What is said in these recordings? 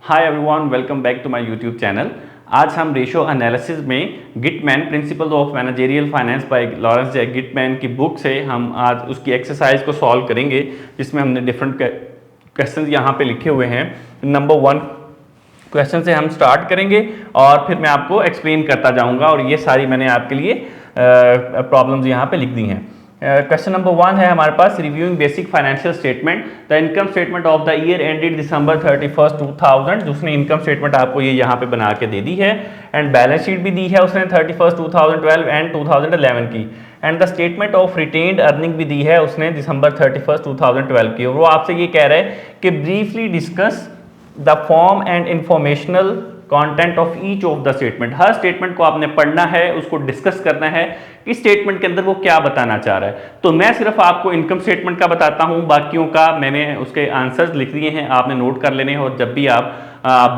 Hi everyone, welcome back to my YouTube channel. आज हम ratio analysis में Gitman principles of managerial finance by Lawrence J Gitman की book से हम आज उसकी एक्सरसाइज को सॉल्व करेंगे, जिसमें हमने डिफरेंट क्वेश्चंस यहाँ पे लिखे हुए हैं। नंबर 1 क्वेश्चन से हम स्टार्ट करेंगे और फिर मैं आपको एक्सप्लेन करता जाऊँगा, और ये सारी मैंने आपके लिए प्रॉब्लम्स यहाँ पे लिख दी हैं। क्वेश्चन नंबर 1 है हमारे पास, reviewing basic financial statement the income statement of the year ended December 31 2000। उसने इनकम स्टेटमेंट आपको ये यहाँ पे बना के दे दी है, एंड बैलेंस शीट भी दी है उसने 31 2012 एंड 2011 की, and the statement of retained earning भी दी है उसने दिसंबर 31 2012 की। और वो आपसे ये कह रहा है कि briefly discuss the form and informational content of each of the statement. Her statement को आपने पढ़ना है, उसको डिस्कस करना है कि स्टेटमेंट के अंदर वो क्या बताना चाह रहा है। तो मैं सिर्फ आपको इनकम स्टेटमेंट का बताता हूं, बाकियों का मैंने उसके आंसर्स लिख दिए हैं, आपने नोट कर लेने हैं। और जब भी आप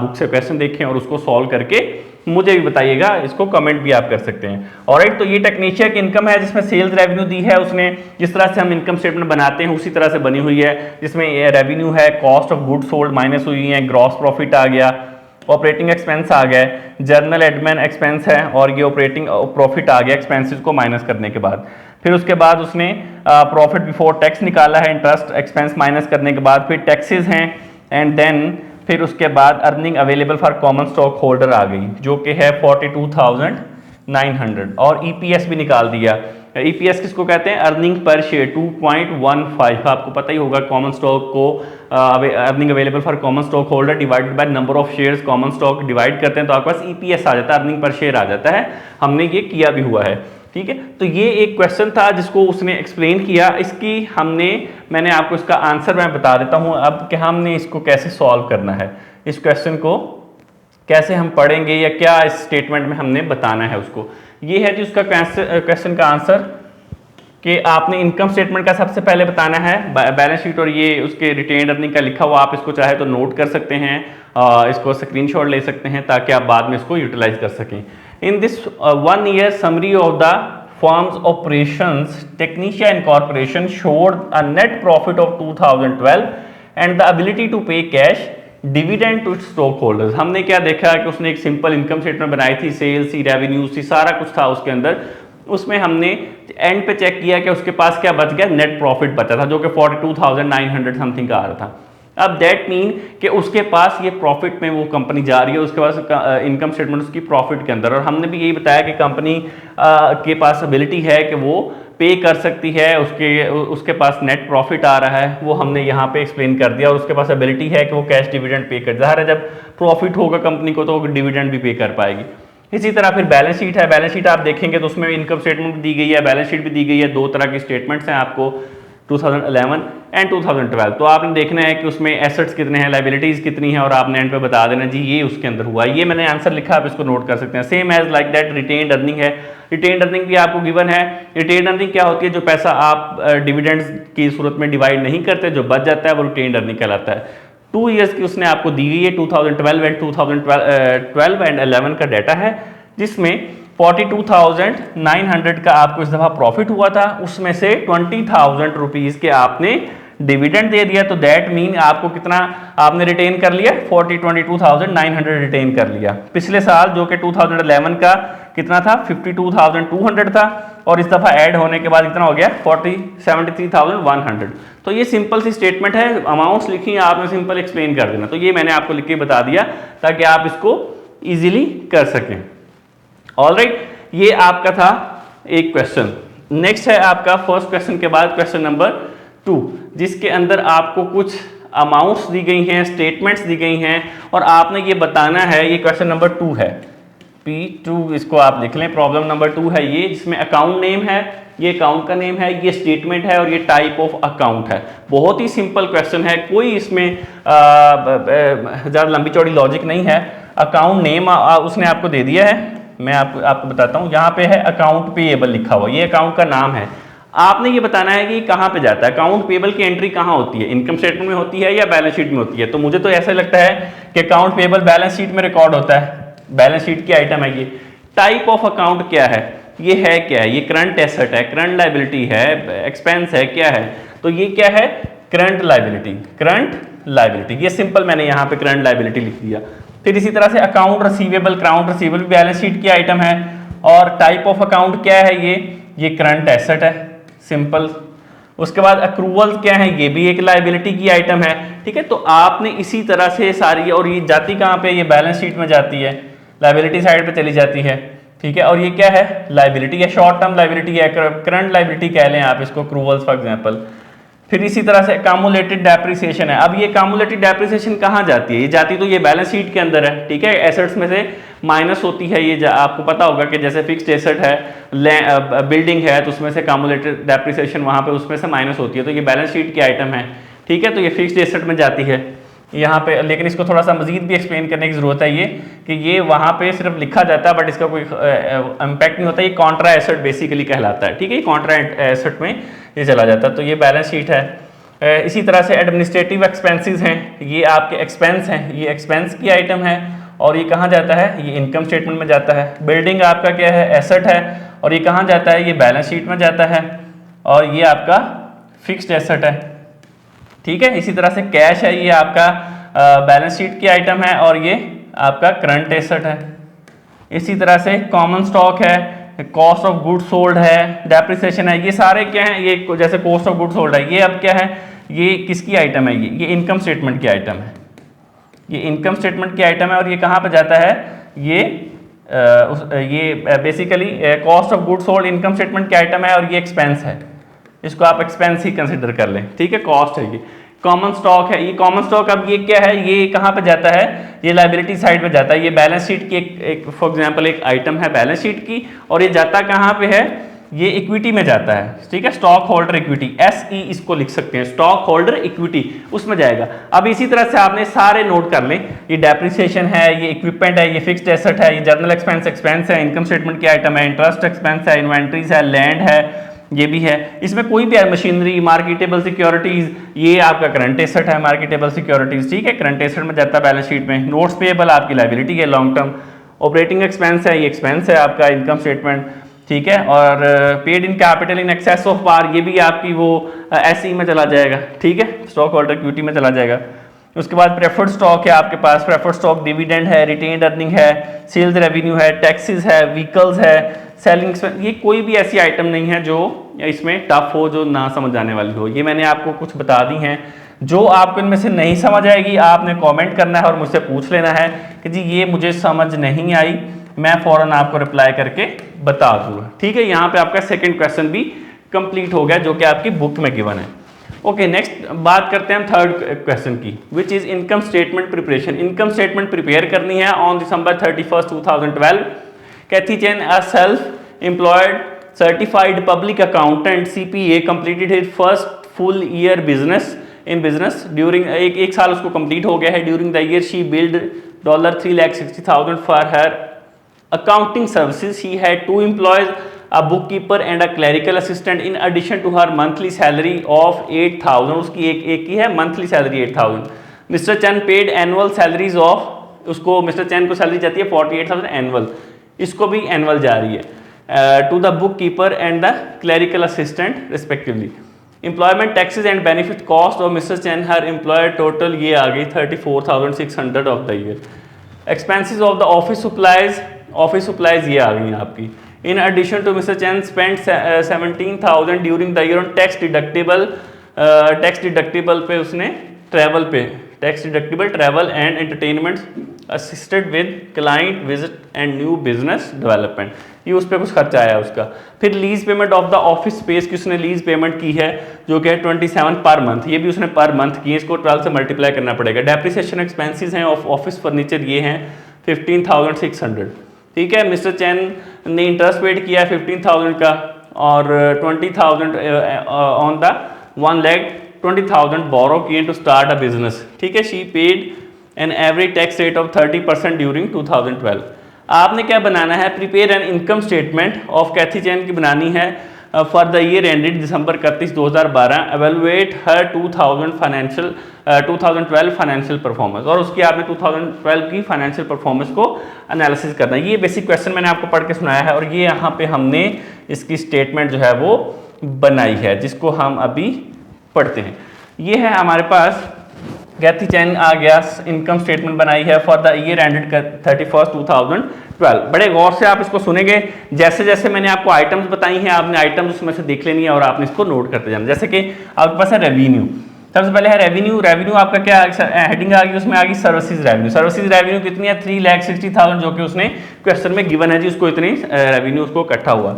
बुक से क्वेश्चन देखें और उसको सॉल्व करके मुझे भी बताइएगा, इसको कमेंट भी आप कर सकते हैं। ऑलराइट, तो ये टेक्नीशिया की इनकम है जिसमें सेल्स रेवेन्यू दी है उसने। जिस तरह से हम इनकम स्टेटमेंट बनाते हैं उसी तरह से बनी हुई है, जिसमें रेवेन्यू है, cost of goods sold minus हुई है, ग्रॉस प्रॉफिट आ गया, ऑपरेटिंग एक्सपेंस आ गया, जर्नल एडमिन एक्सपेंस है, और ये ऑपरेटिंग प्रॉफिट आ गया एक्सपेंसेस को माइनस करने के बाद। फिर उसके बाद उसने प्रॉफिट बिफोर टैक्स निकाला है, इंटरेस्ट एक्सपेंस माइनस करने के बाद, फिर टैक्सेस हैं, एंड देन फिर उसके बाद earning available for common stock holder आ गई, जो कि है 42,900, और ईपीएस भी निकाल दिया। ईपीएस किसको कहते हैं? Earning per share 2.15। आपको पता ही होगा, कॉमन स्टॉक को earning available for common stock holder divided by number of shares, common stock divide करते हैं तो आपके पास ईपीएस आ जाता है, अर्निंग पर शेयर आ जाता है। हमने ये किया भी हुआ है, ठीक है। तो ये एक क्वेश्चन था जिसको उसने एक्सप्लेन किया। मैंने आपको इसका आंसर मैं बता देता हूं अब कि हमने इसको कैसे सॉल्व करना है, इस क्वेश्चन को कैसे हम पढ़ेंगे या क्या इस स्टेटमेंट में हमने बताना है उसको। ये है जी उसका क्वेश्चन का आंसर, कि आपने इनकम स्टेटमेंट का सबसे पहले बताना है, बैलेंस शीट और ये उसके रिटेन्ड अर्निंग का लिखा हुआ, आप इसको चाहे तो नोट कर सकते हैं, इसको स्क्रीनशॉट ले सकते हैं ताकि आप बाद में इसको यूटिलाइज कर सकें। In this 1 year summary of the firm's operations, Technicia Incorporation showed a net profit of 2012 and the ability to pay cash dividend to stockholders। हमने क्या देखा कि उसने एक सिंपल इनकम स्टेटमेंट बनाई थी, सेल्स थी, रेवेन्यूज थी, सारा कुछ था उसके अंदर। उसमें हमने एंड पे चेक किया कि उसके पास क्या बच गया, नेट प्रॉफिट बचा था, जो कि 42,900 समथिंग का आ रहा था। अब दैट मीन कि उसके पास ये प्रॉफिट में वो कंपनी जा रही है, उसके पास इनकम स्टेटमेंट उसकी प्रॉफिट के अंदर। और हमने भी यही बताया कि कंपनी के पास एबिलिटी है कि वो पे कर सकती है, उसके पास नेट प्रॉफिट आ रहा है, वो हमने यहाँ पे एक्सप्लेन कर दिया। और उसके पास एबिलिटी है कि वो कैश डिविडेंड पे कर, ज़ाहिर है जब प्रॉफिट होगा कंपनी को तो वो डिविडेंड भी पे कर पाएगी। इसी तरह फिर बैलेंस शीट है, बैलेंस शीट आप देखेंगे तो उसमें इनकम स्टेटमेंट भी दी गई है, बैलेंस शीट भी दी गई है। 2 तरह की स्टेटमेंट्स हैं आपको, 2011 एंड 2012। तो आपने देखना है कि उसमें एसेट्स कितने हैं, लाइबिलिटीज कितनी है, और आपने एंड पे बता देना जी ये उसके अंदर हुआ। ये मैंने आंसर लिखा, आप इसको नोट कर सकते हैं। Same as like that retained earning है, रिटेन्ड अर्निंग भी आपको गिवन है। रिटेन्ड अर्निंग क्या होती है? जो पैसा आप डिविडेंड्स की सूरत में डिवाइड नहीं करते, जो बच जाता है वो रिटेन्ड अर्निंग कहलाता है। 2 years की उसने आपको दी गई है, 2012 एंड 2012 एंड 11 का डाटा है, जिसमें 42,900 का आपको इस दफा प्रॉफिट हुआ था, उसमें से 20,000 रुपीज के आपने डिविडेंड दे दिया। तो दैट मीन आपको कितना आपने रिटेन कर लिया, 22,900 रिटेन कर लिया। पिछले साल जो कि 2011 का कितना था, 52,200 था, और इस दफा ऐड होने के बाद कितना हो गया, 73,100। तो ये सिंपल सी स्टेटमेंट है, अमाउंट्स लिखी है आपने, सिंपल एक्सप्लेन कर देना। तो ये मैंने आपको लिख के बता दिया ताकि आप इसको इजीली कर सकें। ऑलराइट, ये आपका था एक क्वेश्चन। नेक्स्ट है आपका फर्स्ट क्वेश्चन के बाद क्वेश्चन नंबर 2, जिसके अंदर आपको कुछ अमाउंट्स दी गई हैं, स्टेटमेंट्स दी गई हैं, और आपने ये बताना है। ये क्वेश्चन नंबर 2 है, P2 इसको आप लिख लें। प्रॉब्लम नंबर 2 है ये, जिसमें अकाउंट नेम है, ये अकाउंट का नेम है, ये स्टेटमेंट है, और ये टाइप ऑफ अकाउंट है। बहुत ही सिंपल क्वेश्चन है, कोई इसमें ज़्यादा लंबी चौड़ी लॉजिक नहीं है। अकाउंट नेम उसने आपको दे दिया है, मैं आपको बताता हूँ। यहाँ पे है अकाउंट पेएबल लिखा हुआ, ये अकाउंट का नाम है। आपने ये बताना है कि कहाँ पे जाता है, अकाउंट पेएबल की एंट्री कहाँ होती है, इनकम स्टेटमेंट में होती है या बैलेंस शीट में होती है। तो मुझे तो ऐसा लगता है कि अकाउंट पेएबल बैलेंस शीट में रिकॉर्ड होता है, बैलेंस शीट की आइटम है ये। टाइप ऑफ अकाउंट क्या है, ये है क्या है, ये करंट एसेट है, करंट लाइबिलिटी है, एक्सपेंस है, क्या है? तो ये क्या है, करंट लाइबिलिटी, करंट लाइबिलिटी। ये सिंपल मैंने यहाँ पे करंट लाइबिलिटी लिख दिया। फिर इसी तरह से account receivable, account receivable balance sheet की आइटम है, और टाइप ऑफ अकाउंट क्या है, ये करंट एसेट है, सिंपल। उसके बाद अक्रूवल क्या है, ये भी एक लाइबिलिटी की आइटम है, ठीक है। तो आपने इसी तरह से सारी, और ये जाती कहाँ पे, ये बैलेंस शीट में जाती है, लाइबिलिटी साइड पे चली जाती है, ठीक है। और ये क्या है, लाइबिलिटी है, शॉर्ट टर्म लाइबिलिटी है, करंट लाइबिलिटी कह लें आप इसको, अक्रूवल्स फॉर एग्जांपल। फिर इसी तरह से अकामुलेटेड डेप्रिसिएशन है। अब ये अकामुलेटेड डेप्रिसिएशन कहाँ जाती है, ये जाती तो ये बैलेंस शीट के अंदर है, ठीक है। एसेट्स में से माइनस होती है, ये आपको पता होगा कि जैसे फिक्स्ड एसेट है, बिल्डिंग है, तो उसमें से अकामुलेटेड डेप्रिसिएशन वहाँ पे उसमें से माइनस होती है, तो ये बैलेंस शीट की आइटम है, ठीक है। तो ये फिक्स्ड एसेट में जाती है यहाँ पे, लेकिन इसको थोड़ा सा मजीद भी एक्सप्लेन करने की जरूरत है, ये कि ये वहाँ पे सिर्फ लिखा जाता है बट इसका कोई इम्पैक्ट नहीं होता। ये कॉन्ट्रा एसेट बेसिकली कहलाता है, ठीक है। कॉन्ट्रा एसेट में ये चला जाता है, तो ये बैलेंस शीट है। इसी तरह से एडमिनिस्ट्रेटिव एक्सपेंसेस हैं, ये आपके एक्सपेंस हैं, ये एक्सपेंस की आइटम है, और ये कहाँ जाता है, ये इनकम स्टेटमेंट में जाता है। बिल्डिंग आपका क्या है, एसेट है, और ये कहाँ जाता है, ये बैलेंस शीट में जाता है, और ये आपका फिक्स्ड एसेट है, ठीक है। इसी तरह से कैश है, ये आपका बैलेंस शीट की आइटम है, और ये आपका करंट एसेट है। इसी तरह से कॉमन स्टॉक है, कॉस्ट ऑफ गुड्स सोल्ड है, डेप्रिसिएशन है, ये सारे क्या हैं, ये जैसे कॉस्ट ऑफ गुड्स सोल्ड है, ये अब क्या है, ये किसकी आइटम है, ये इनकम स्टेटमेंट की आइटम है, ये इनकम स्टेटमेंट की आइटम है। और ये कहाँ पे जाता है, ये basically cost of goods sold income statement की आइटम है, और ये एक्सपेंस है, इसको आप एक्सपेंस ही कंसिडर कर लें, ठीक है। कॉस्ट है ये। कॉमन स्टॉक है, ये कॉमन स्टॉक अब ये क्या है, ये कहाँ पे जाता है, ये लाइबिलिटी साइड में जाता है। ये बैलेंस शीट की एक फॉर एग्जांपल एक आइटम है बैलेंस शीट की, और ये जाता कहाँ पे है, ये इक्विटी में जाता है, ठीक है। स्टॉक होल्डर इक्विटी, SE इसको लिख सकते हैं, स्टॉक होल्डर इक्विटी, उसमें जाएगा। अब इसी तरह से आपने सारे नोट कर लें, ये डेप्रिसिएशन है, ये इक्विपमेंट है, ये फिक्स्ड एसेट है, ये जर्नल एक्सपेंस है, इनकम स्टेटमेंट की आइटम है, इंटरेस्ट एक्सपेंस है, इन्वेंट्रीज है, लैंड है, ये भी है। इसमें कोई भी है, मशीनरी, मार्केटेबल सिक्योरिटीज, ये आपका करंट एसेट है, मार्केटेबल सिक्योरिटीज, ठीक है, करंट एसेट में जाता है बैलेंस शीट में। नोट्स पेएबल आपकी लायबिलिटी है लॉन्ग टर्म। ऑपरेटिंग एक्सपेंस है, ये एक्सपेंस है आपका इनकम स्टेटमेंट, ठीक है। और paid in capital in excess of par, ये भी आपकी वो SE में चला जाएगा, ठीक है, स्टॉक होल्डर इक्विटी में चला जाएगा। उसके बाद प्रेफर्ड स्टॉक है आपके पास, प्रेफर्ड स्टॉक डिविडेंड है, रिटेन्ड अर्निंग है, सेल्स रेवेन्यू है, टैक्सेस है, व्हीकल्स है, सेलिंग, ये कोई भी ऐसी आइटम नहीं है जो इसमें टफ हो, जो ना समझ आने वाली हो। ये मैंने आपको कुछ बता दी हैं, जो आपको इनमें से नहीं समझ आएगी आपने कमेंट करना है और मुझसे पूछ लेना है कि जी ये मुझे समझ नहीं आई, मैं फौरन आपको रिप्लाई करके बता दूंगा, ठीक है। यहाँ पे आपका सेकंड क्वेश्चन भी कंप्लीट हो गया जो कि आपकी बुक में गिवन है। ओके, नेक्स्ट बात करते हैं थर्ड क्वेश्चन की, which is income statement preparation. Income statement prepare करनी है on December 31, 2012। Kathy Chen, a self-employed certified public accountant CPA, completed his first full year in business during एक साल उसको complete हो गया है। During the year she billed $360,000 for her accounting services. She had 2 employees, a bookkeeper and a clerical assistant, in addition to her monthly salary of 8,000. उसकी एक की है monthly salary 8,000. Mr. Chen paid annual salaries of, उसको Mr. Chen को salary जाती है 48,000 annual, इसको भी एनुअल जा रही है, to the bookkeeper and the clerical assistant respectively. Employment taxes and benefit cost of Mrs Chan her employer total ये आ गई 34,600 of the year. Expenses of the office supplies ये आ गई आपकी। In addition to Mrs Chan spend 17,000 during the year on tax deductible पे उसने tax deductible travel and entertainment assisted with client visit and new business development, ये उस पर कुछ खर्चा आया उसका। फिर lease payment of the office space की उसने लीज पेमेंट की है जो कि 27 पर मंथ, ये भी उसने पर मंथ की है, इसको 12 से मल्टीप्लाई करना पड़ेगा। डेप्रिसिएशन एक्सपेंसेस हैं ऑफ ऑफिस फर्नीचर, ये हैं 15,600, ठीक है। मिस्टर चैन ने इंटरेस्ट पेड किया 15,000 का और 20,000 ऑन द 1,20,000 बोरो किए टू स्टार्ट अ बिजनेस, ठीक है। She paid an average tax rate of 30% during 2012। आपने क्या बनाना है, prepare an income statement of Cathy Chan की बनानी है for the year ended December 31, 2012। Evaluate her 2012 financial performance, और उसकी आपने 2012 की फाइनेंशियल परफॉर्मेंस को एनालिसिस करना है। ये बेसिक क्वेश्चन मैंने आपको पढ़ के सुनाया है और ये यहाँ पे हमने इसकी स्टेटमेंट जो है वो बनाई है जिसको हम अभी पढ़ते हैं। ये है हमारे पास कैथी चैन आ गया, इनकम स्टेटमेंट बनाई है for the year ended 31st 2012। बड़े गौर से आप इसको सुनेंगे, जैसे जैसे मैंने आपको आइटम्स बताई हैं आपने आइटम्स उसमें से देख लेनी है और आपने इसको नोट करते जाना। जैसे कि आपके पास है रेवेन्यू, सबसे पहले है रेवेन्यू। रेवेन्यू आपका क्या हेडिंग आ गई, उसमें आ गई सर्विसेज रेवेन्यू। सर्विसेज रेवेन्यू कितनी है 3,60,000, जो कि उसने क्वेश्चन में गिवन है जी, उसको इतनी रेवेन्यू उसको इकट्ठा हुआ।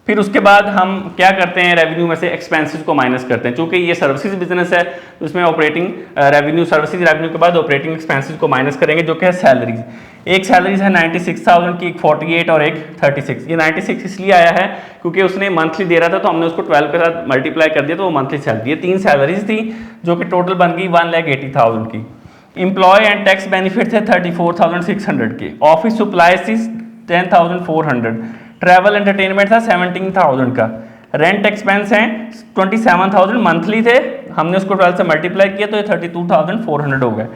फिर उसके बाद हम क्या करते हैं, रेवेन्यू में से एक्सपेंसेस को माइनस करते हैं। चूंकि ये सर्विसेज बिजनेस है तो उसमें ऑपरेटिंग रेवेन्यू, सर्विसेज रेवेन्यू के बाद ऑपरेटिंग एक्सपेंसेस को माइनस करेंगे, जो कि है सैलरीज। एक सैलरीज है 96,000 की, एक 48 और एक 36। ये 96 इसलिए आया है क्योंकि उसने मंथली दे रहा था तो हमने उसको 12 के साथ मल्टीप्लाई कर दिया तो वो मंथली सैलरी। ये 3 सैलरीज थी जो कि टोटल बन गई 1,80,000 की। एम्प्लॉय एंड टैक्स बेनिफिट थे 34,600 के। ऑफिस सप्लाईज थी 10,400। ट्रैवल एंटरटेनमेंट था 17,000 का। रेंट एक्सपेंस हैं 27,000 मंथली थे, हमने उसको 12 से मल्टीप्लाई किया तो ये 32,400 हो गए।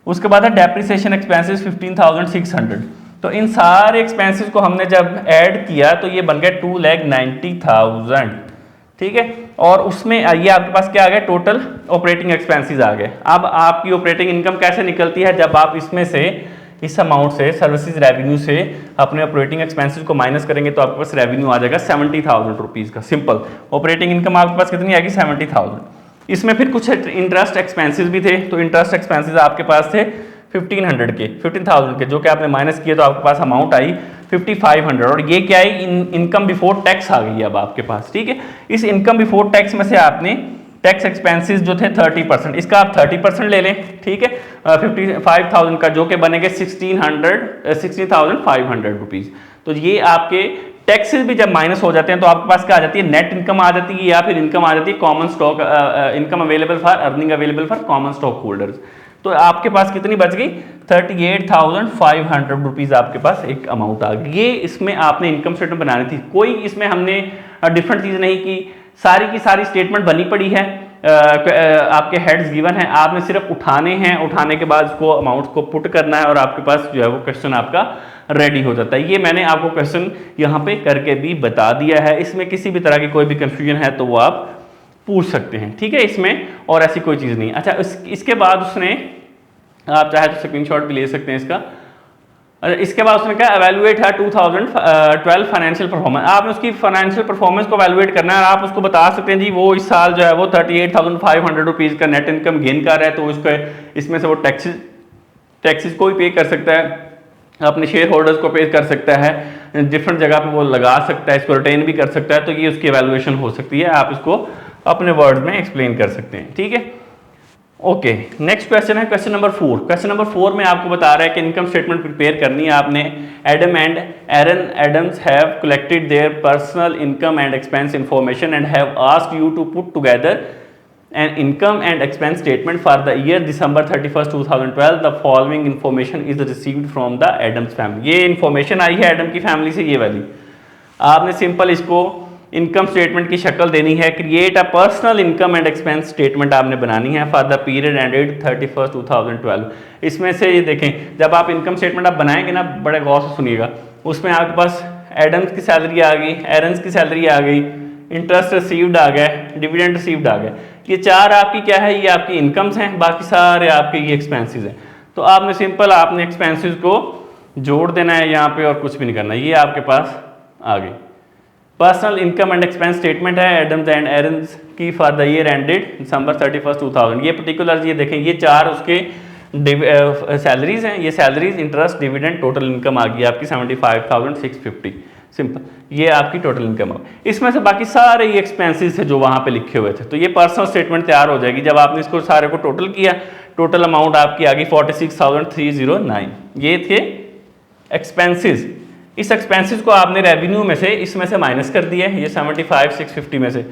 उसके बाद है डेप्रिसिएशन एक्सपेंसेस 15,600। तो इन सारे एक्सपेंसेस को हमने जब ऐड किया तो ये बन गया 2,90,000, ठीक है। और उसमें ये आपके पास क्या आ गया, टोटल ऑपरेटिंग एक्सपेंसेस आ गए। अब आपकी ऑपरेटिंग इनकम कैसे निकलती है, जब आप इसमें से इस अमाउंट से सर्विसेज रेवेन्यू से अपने ऑपरेटिंग एक्सपेंसेस को माइनस करेंगे तो आपके पास रेवेन्यू आ जाएगा 70,000 रुपीज़ का। सिंपल, ऑपरेटिंग इनकम आपके पास कितनी आएगी 70,000। इसमें फिर कुछ इंटरेस्ट एक्सपेंसेस भी थे, तो इंटरेस्ट एक्सपेंसेस आपके पास थे 15,000 के, जो कि आपने माइनस किए तो आपके पास अमाउंट आई 5,500। और ये क्या है, इनकम बिफोर टैक्स आ गई अब आपके पास, ठीक है। इस इनकम बिफोर टैक्स में से आपने टैक्स एक्सपेंसेस जो थे 30%, इसका आप 30% ले लें, ठीक है। 55,000 का, जो कि बनेंगे 16,500 रुपीज़। तो ये आपके टैक्सेस भी जब माइनस हो जाते हैं तो आपके पास क्या आ जाती है, नेट इनकम आ जाती है, या फिर इनकम आ जाती है common stock income available for earning available for common stock holders. तो आपके पास कितनी बच गई 38,500 रुपीज़ आपके पास एक अमाउंट आ गई। ये इसमें आपने इनकम स्टेटमेंट बनानी थी, कोई इसमें हमने डिफरेंट चीज़ नहीं की, सारी की सारी स्टेटमेंट बनी पड़ी है, आपके हेड्स गिवन है, आपने सिर्फ उठाने हैं, उठाने के बाद उसको अमाउंट को पुट करना है और आपके पास जो है वो क्वेश्चन आपका रेडी हो जाता है। ये मैंने आपको क्वेश्चन यहाँ पे करके भी बता दिया है, इसमें किसी भी तरह की कोई भी कंफ्यूजन है तो वो आप पूछ सकते हैं, ठीक है इसमें, और ऐसी कोई चीज़ नहीं। अच्छा, इसके बाद उसने, आप चाहे तो स्क्रीनशॉट भी ले सकते हैं इसका। इसके बाद उसने कहा एवेलुएट है 2012 फाइनेंशियल परफॉर्मेंस। आपने उसकी फाइनेंशियल परफॉर्मेंस को एवेलुएट करना है और आप उसको बता सकते हैं जी वो इस साल जो है वो 38,500 रुपीज़ का नेट इनकम गेन कर रहा है, तो उसको इसमें से वो टैक्सेस को भी पे कर सकता है, अपने शेयर होल्डर्स को पे कर सकता है, डिफरेंट जगह पे वो लगा सकता है, इसको रिटेन भी कर सकता है। तो ये उसकी एवेलुएशन हो सकती है, आप इसको अपने वर्ड में एक्सप्लेन कर सकते हैं, ठीक है। ओके, नेक्स्ट क्वेश्चन है क्वेश्चन नंबर 4। क्वेश्चन नंबर 4 में आपको बता रहा है कि इनकम स्टेटमेंट प्रिपेयर करनी है आपने। Adam and Aaron Adams have collected their personal income and expense information and have asked you to put together an income and expense statement for the year December 31st 2012। The following information is received from the Adams family. ये information आई है Adam की family से, ये वाली। आपने simple इसको income statement की शक्ल देनी है। Create a personal income and expense statement आपने बनानी है for the period ended 31st 2012। इसमें से ये देखें, जब आप इनकम स्टेटमेंट आप बनाएंगे ना, बड़े गौर से सुनिएगा, उसमें आपके पास एडम्स की सैलरी आ गई, एरन्स की सैलरी आ गई, इंटरेस्ट रिसीव्ड आ गया, डिविडेंड रिसीव्ड आ गया। ये चार आपकी क्या है, ये आपकी इनकम्स हैं, बाकी सारे आपके ये एक्सपेंसेस हैं। तो आपने सिंपल आपने एक्सपेंसेस को जोड़ देना है यहाँ पे और कुछ भी नहीं करना। ये आपके पास आ गई personal income and expense statement है एडम्स एंड एरन्स की for the year ended December 31st 2000। ये पर्टिकुलर ये देखें, ये चार उसके सैलरीज हैं, ये salaries, interest, dividend, total income आ गई आपकी 75,650। सिंपल, ये आपकी टोटल इनकम है। इसमें से बाकी सारे ये एक्सपेंसेस थे जो वहाँ पे लिखे हुए थे। तो ये पर्सनल स्टेटमेंट तैयार हो जाएगी जब आपने इसको सारे को टोटल किया। टोटल अमाउंट आपकी आ गई 46,309। ये थे एक्सपेंसेस। इस एक्सपेंसेस को आपने रेवेन्यू में से इसमें से माइनस कर दिया है, ये 75,650 में से।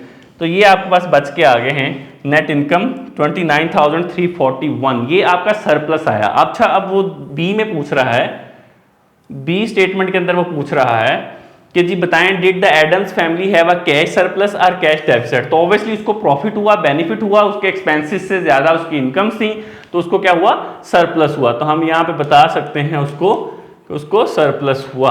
तो ये आपके पास बच के आ गए हैं नेट इनकम 29,341। ये आपका सरप्लस आया। अच्छा, अब वो बी में पूछ रहा है, बी स्टेटमेंट के अंदर वो पूछ रहा है कि जी बताएं, did the Adams family have a cash surplus और कैश डेफिसिट। तो ऑब्वियसली उसको प्रॉफिट हुआ, बेनिफिट हुआ, उसके एक्सपेंसेस से ज्यादा उसकी इनकम्स थी, तो उसको क्या हुआ, सरप्लस हुआ। तो हम यहाँ पे बता सकते हैं उसको सरप्लस हुआ।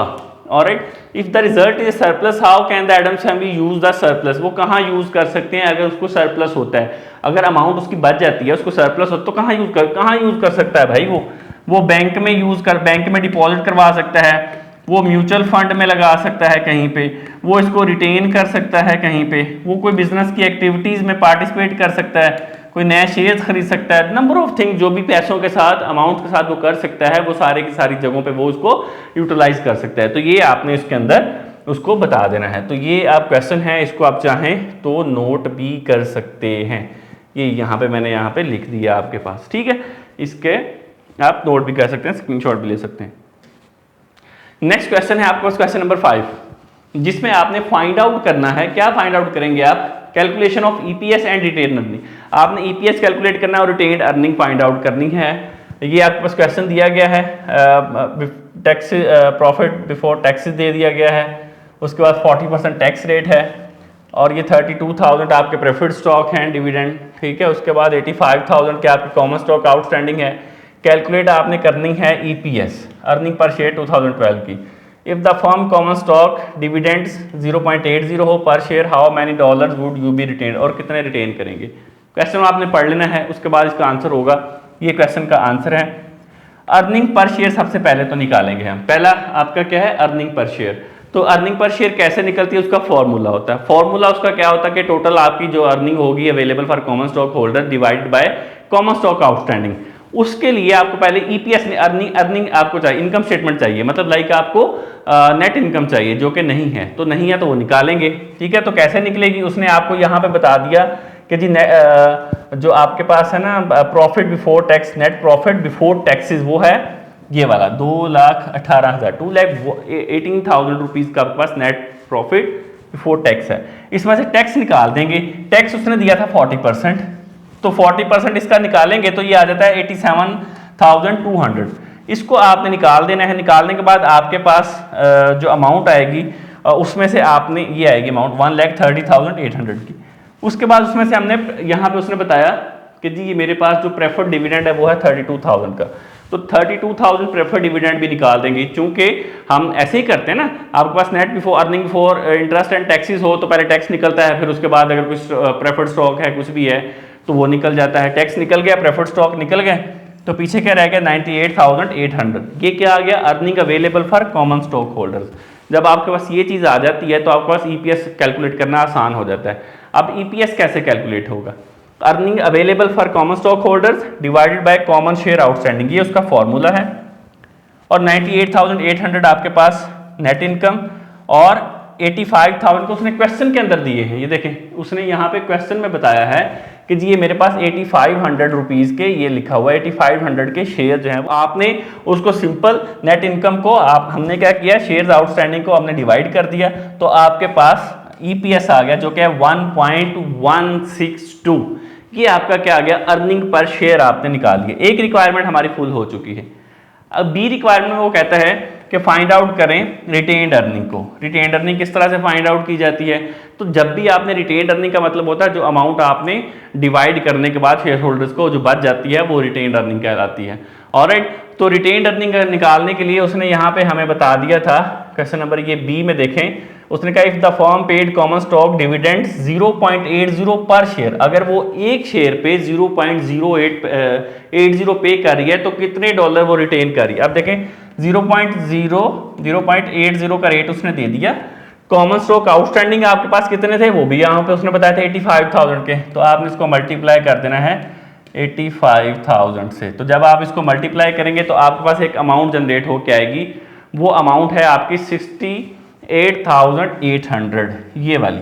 Alright, if the result is surplus how can the Adams family use the surplus, वो कहाँ यूज कर सकते हैं अगर उसको सरप्लस होता है, अगर अमाउंट उसकी बच जाती है, उसको सरप्लस हो तो कहाँ यूज कर सकता है भाई, वो बैंक में बैंक में डिपॉजिट करवा सकता है, वो म्यूचुअल फंड में लगा सकता है कहीं पे, वो इसको रिटेन कर सकता है कहीं पे, वो कोई बिजनेस की एक्टिविटीज में पार्टिसिपेट कर सकता है, कोई नया शेयर खरीद सकता है, नंबर ऑफ थिंग जो भी पैसों के साथ अमाउंट के साथ वो कर सकता है, वो सारे की सारी जगहों पे वो उसको यूटिलाइज कर सकता है। तो ये आपने इसके अंदर उसको बता देना है। तो ये आप क्वेश्चन है, इसको आप चाहें तो नोट भी कर सकते हैं, ये यहाँ पे मैंने यहाँ पे लिख दिया आपके पास, ठीक है, इसके आप नोट भी कर सकते हैं, स्क्रीनशॉट भी ले सकते हैं। नेक्स्ट क्वेश्चन है आपके पास क्वेश्चन नंबर 5, जिसमें आपने फाइंड आउट करना है, क्या फाइंड आउट करेंगे आप, calculation of EPS and retain earning. आपने ईपीएस कैलकुलेट करना है और रिटेन अर्निंग फाइंड आउट करनी है। ये आपके पास क्वेश्चन दिया गया है, टैक्स प्रॉफिट बिफोर टैक्सेस दे दिया गया है, उसके बाद 40% टैक्स रेट है, और ये 32,000 आपके प्रेफर्ड स्टॉक हैं डिविडेंड, ठीक है, उसके बाद 85,000 के आपके कॉमन स्टॉक आउटस्टैंडिंग है। कैलकुलेट आपने करनी है ईपीएस अर्निंग पर शेयर 2012 की। If the firm common stock dividends 0.80 हो per share, how many dollars would you be retain, और कितने रिटेन करेंगे। क्वेश्चन आपने पढ़ लेना है, उसके बाद इसका आंसर होगा, ये क्वेश्चन का आंसर है। अर्निंग पर शेयर सबसे पहले तो निकालेंगे हम, पहला आपका क्या है, अर्निंग पर शेयर। तो अर्निंग पर शेयर कैसे निकलती है, उसका फॉर्मूला होता है, फॉर्मूला उसका क्या होता है कि टोटल आपकी जो अर्निंग होगी available for common stock holder divided by common stock outstanding. उसके लिए आपको पहले ईपीएस अर्निंग आपको चाहिए, इनकम स्टेटमेंट चाहिए, मतलब लाइक आपको नेट इनकम चाहिए, जो कि नहीं है, तो नहीं है तो वो निकालेंगे, ठीक है। तो कैसे निकलेगी, उसने आपको यहाँ पे बता दिया कि जी जो आपके पास है ना profit before tax, net profit before taxes, वो है ये वाला 2,18,000 2,18,000 रुपीज़ का आपके पास नेट प्रॉफिट बिफोर टैक्स है। इसमें से टैक्स निकाल देंगे, टैक्स उसने दिया था 40%, तो 40% इसका निकालेंगे तो ये आ जाता है 87,200। इसको आपने निकाल देना है, निकालने के बाद आपके पास जो अमाउंट आएगी उसमें से आपने ये आएगी अमाउंट 1,30,800 की। उसके बाद उसमें से हमने यहाँ पे उसने बताया कि जी ये मेरे पास जो प्रेफर्ड डिविडेंड है वो है 32,000 का, तो 32,000 प्रेफर्ड डिविडेंड भी निकाल देंगे, क्योंकि हम ऐसे ही करते हैं ना, आपके पास net before earning before interest and taxes हो तो पहले टैक्स निकलता है, फिर उसके बाद अगर कुछ प्रेफर्ड स्टॉक है कुछ भी है तो वो निकल जाता है, टैक्स निकल गया, प्रेफर्ड स्टॉक निकल गए, तो पीछे क्या रह गया 98,800। ये क्या आ गया, earning available for common stock holders. जब आपके पास ये चीज़ आ जाती है तो आपके पास ईपीएस कैलकुलेट करना आसान हो जाता है। अब ईपीएस कैसे कैलकुलेट होगा, earning available for common stock holders divided by common share outstanding, ये उसका फॉर्मूला है, और 98,800 आपके पास नेट इनकम, और 85,000 को उसने क्वेश्चन के अंदर दिए हैं, ये देखें उसने यहाँ पे क्वेश्चन में बताया है कि जी ये मेरे पास 8500 रुपीज़ के ये लिखा हुआ है, 8500 के शेयर जो हैं, आपने उसको सिंपल नेट इनकम को हमने क्या किया, शेयर्स आउटस्टैंडिंग को हमने डिवाइड कर दिया, तो आपके पास ईपीएस आ गया जो कि है 1.162। ये आपका क्या आ गया, अर्निंग पर शेयर आपने निकाल लिया। एक रिक्वायरमेंट हमारी फुल हो चुकी है। अब बी रिक्वायरमेंट में वो कहता है कि फाइंड आउट करें रिटेन्ड अर्निंग को। रिटेन्ड अर्निंग किस तरह से फाइंड आउट की जाती है, तो जब भी आपने रिटेन्ड अर्निंग का मतलब होता है जो अमाउंट आपने डिवाइड करने के बाद शेयर होल्डर्स को जो बच जाती है वो रिटेन्ड अर्निंग कहलाती है। ऑलराइट, तो रिटेन्ड अर्निंग निकालने के लिए उसने यहाँ पे हमें बता दिया था, क्वेश्चन नंबर ये बी में देखें, उसने कहा if the firm paid common stock dividend 0.80 पर शेयर, अगर वो एक शेयर पे 0.0880 पे कर रही है तो कितने डॉलर वो रिटेन कर रही है। अब देखें 0.80 का रेट उसने दे दिया, कॉमन स्टॉक आउटस्टैंडिंग आपके पास कितने थे वो भी यहाँ पे उसने बताया था 85,000 के, तो आपने इसको मल्टीप्लाई कर देना है 85,000 से। तो जब आप इसको मल्टीप्लाई करेंगे तो आपके पास एक अमाउंट जनरेट होकर आएगी, वो अमाउंट है आपकी 68,800 ये वाली।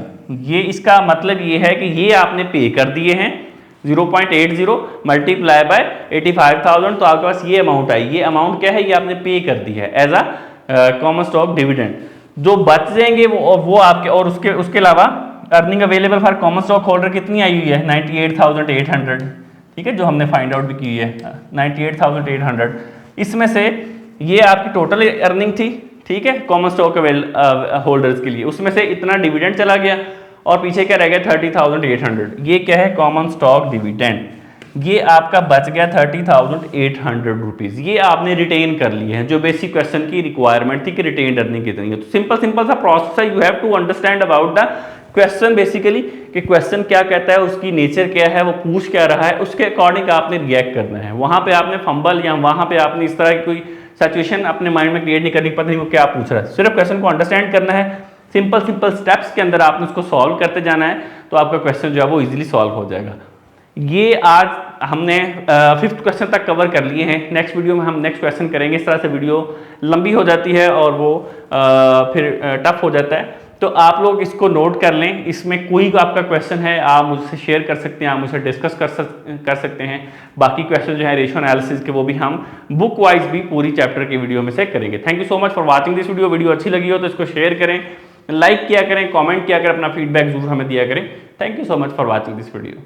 ये इसका मतलब ये है कि ये आपने पे कर दिए हैं 0.80 मल्टीप्लाई बाय 85,000, तो आपके पास ये अमाउंट आई। ये अमाउंट क्या है, ये आपने पे कर दी है as a common stock dividend. जो बच जाएंगे वो आपके, और उसके अलावा earning available for common stock holder कितनी आई हुई है 98,800, ठीक है, जो हमने फाइंड आउट भी की है 98,800। इसमें से ये आपकी टोटल अर्निंग थी, ठीक है, कॉमन स्टॉक होल्डर्स के लिए, उसमें से इतना डिविडेंड चला गया और पीछे क्या रह गया 30,800। ये क्या है, कॉमन स्टॉक डिविडेंड। ये आपका बच गया 30,800 रुपीज़। ये आपने रिटेन कर लिए हैं, जो बेसिक क्वेश्चन की रिक्वायरमेंट थी कि रिटेन अर्निंग कितनी है। तो सिंपल सिंपल सा प्रोसेस है, you have to understand about the question basically, कि क्वेश्चन क्या कहता है, उसकी नेचर क्या है, वो पूछ क्या रहा है, उसके अकॉर्डिंग आपने रिएक्ट करना है। वहां पे आपने फंबल या वहां पे आपने इस तरह की कोई सिचुएशन अपने माइंड में क्रिएट नहीं करनी, पता नहीं वो क्या पूछ रहा है। सिर्फ क्वेश्चन को अंडरस्टैंड करना है, सिंपल सिंपल स्टेप्स के अंदर आपने उसको सॉल्व करते जाना है, तो आपका क्वेश्चन जो है वो इजीली सॉल्व हो जाएगा। ये आज हमने 5th क्वेश्चन तक कवर कर लिए हैं। नेक्स्ट वीडियो में हम नेक्स्ट क्वेश्चन करेंगे। इस तरह से वीडियो लंबी हो जाती है और वो फिर टफ हो जाता है, तो आप लोग इसको नोट कर लें। इसमें कोई आपका क्वेश्चन है आप मुझसे शेयर कर सकते हैं, आप मुझसे डिस्कस कर सकते हैं। बाकी क्वेश्चन जो है रेशियो एनालिसिस के, वो भी हम बुक वाइज भी पूरी चैप्टर की वीडियो में से करेंगे। Thank you so much for watching this video. Video अच्छी लगी हो तो इसको शेयर करें, लाइक किया करें, कमेंट किया करें, अपना फीडबैक जरूर हमें दिया करें। Thank you so much for watching this video.